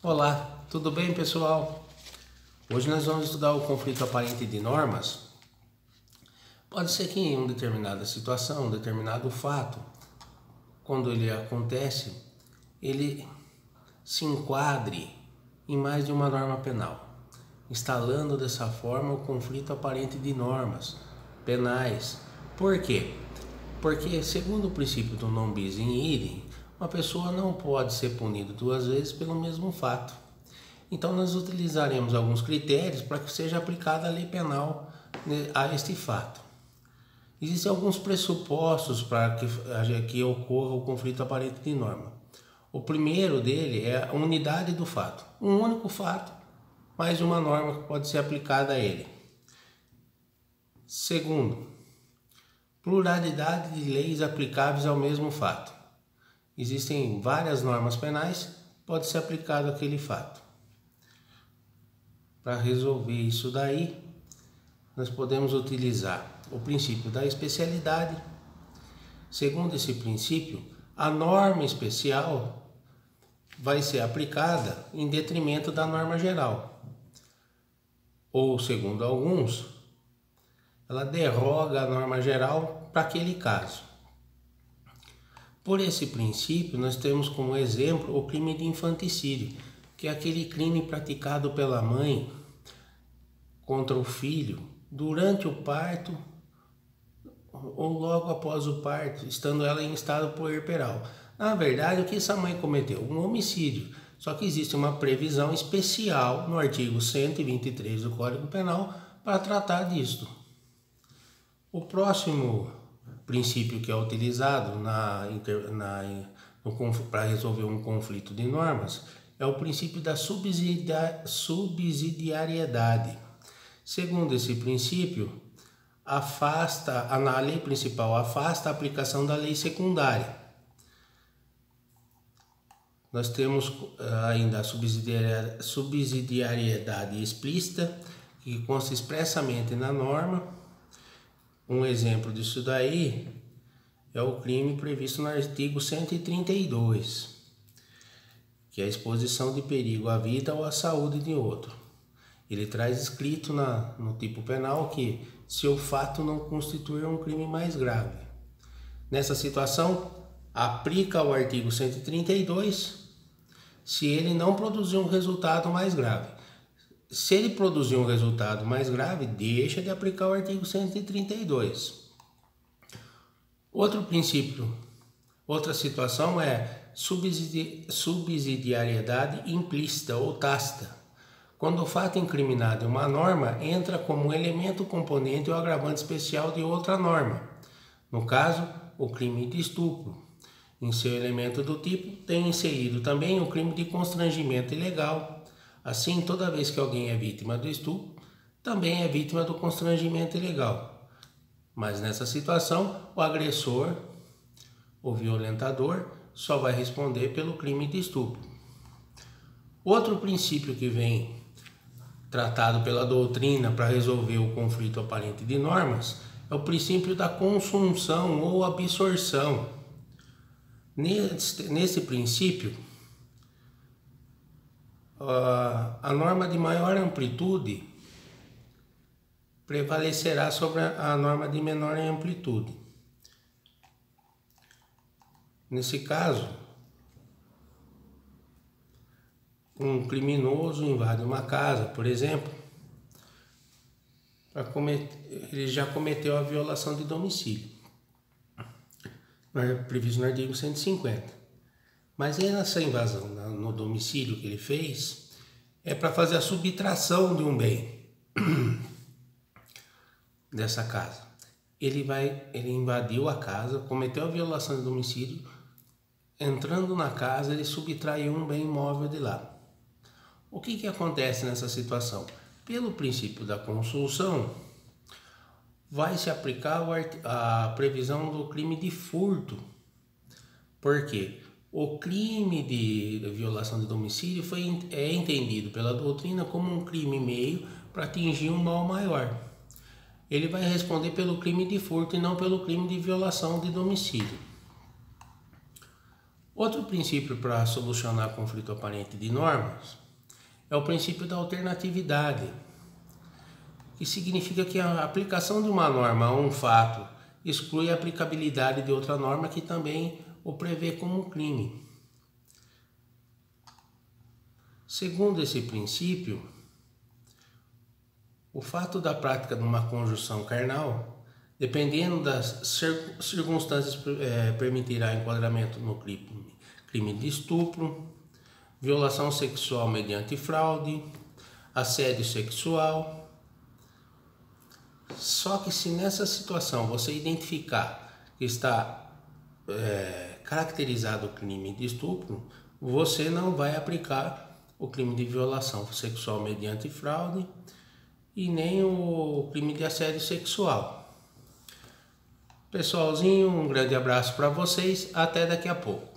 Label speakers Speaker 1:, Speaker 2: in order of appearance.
Speaker 1: Olá, tudo bem, pessoal? Hoje nós vamos estudar o conflito aparente de normas. Pode ser que em uma determinada situação, um determinado fato, quando ele acontece, ele se enquadre em mais de uma norma penal, instalando dessa forma o conflito aparente de normas penais. Por quê? Porque, segundo o princípio do non bis in idem, uma pessoa não pode ser punida duas vezes pelo mesmo fato. Então nós utilizaremos alguns critérios para que seja aplicada a lei penal a este fato. Existem alguns pressupostos para que ocorra o conflito aparente de norma. O primeiro dele é a unidade do fato. Um único fato, mais uma norma que pode ser aplicada a ele. Segundo, pluralidade de leis aplicáveis ao mesmo fato. Existem várias normas penais, pode ser aplicado aquele fato. Para resolver isso daí, nós podemos utilizar o princípio da especialidade. Segundo esse princípio, a norma especial vai ser aplicada em detrimento da norma geral. Ou, segundo alguns, ela derroga a norma geral para aquele caso. Por esse princípio, nós temos como exemplo o crime de infanticídio, que é aquele crime praticado pela mãe contra o filho durante o parto ou logo após o parto, estando ela em estado puerperal. Na verdade, o que essa mãe cometeu? Um homicídio. Só que existe uma previsão especial no artigo 123 do Código Penal para tratar disto. O próximo princípio que é utilizado para resolver um conflito de normas é o princípio da subsidiariedade. Segundo esse princípio, a lei principal afasta a aplicação da lei secundária. Nós temos ainda a subsidiariedade explícita, que consta expressamente na norma. Um exemplo disso daí é o crime previsto no artigo 132, que é a exposição de perigo à vida ou à saúde de outro. Ele traz escrito no tipo penal que se o fato não constituir um crime mais grave. Nessa situação, aplica o artigo 132 se ele não produzir um resultado mais grave. Se ele produzir um resultado mais grave, deixa de aplicar o artigo 132. Outro princípio, outra situação é subsidiariedade implícita ou tácita. Quando o fato incriminado em uma norma entra como elemento componente ou agravante especial de outra norma. No caso, o crime de estupro. Em seu elemento do tipo, tem inserido também o crime de constrangimento ilegal. Assim, toda vez que alguém é vítima do estupro, também é vítima do constrangimento ilegal. Mas nessa situação, o agressor, o violentador, só vai responder pelo crime de estupro. Outro princípio que vem tratado pela doutrina para resolver o conflito aparente de normas é o princípio da consunção ou absorção. Nesse princípio, a norma de maior amplitude prevalecerá sobre a norma de menor amplitude. Nesse caso, um criminoso invade uma casa, por exemplo, ele já cometeu a violação de domicílio, previsto no artigo 150. Mas nessa invasão no domicílio que ele fez, é para fazer a subtração de um bem dessa casa. Ele invadiu a casa, cometeu a violação de domicílio, entrando na casa, ele subtraiu um bem imóvel de lá. O que acontece nessa situação? Pelo princípio da consunção, vai se aplicar a previsão do crime de furto. Por quê? O crime de violação de domicílio é entendido pela doutrina como um crime meio para atingir um mal maior. Ele vai responder pelo crime de furto e não pelo crime de violação de domicílio. Outro princípio para solucionar conflito aparente de normas é o princípio da alternatividade, que significa que a aplicação de uma norma a um fato exclui a aplicabilidade de outra norma que também o prevê como um crime. Segundo esse princípio, o fato da prática de uma conjunção carnal, dependendo das circunstâncias, permitirá enquadramento no crime de estupro, violação sexual mediante fraude, assédio sexual. Só que se nessa situação você identificar que está caracterizado o crime de estupro, você não vai aplicar o crime de violação sexual mediante fraude e nem o crime de assédio sexual. Pessoalzinho, um grande abraço para vocês, até daqui a pouco.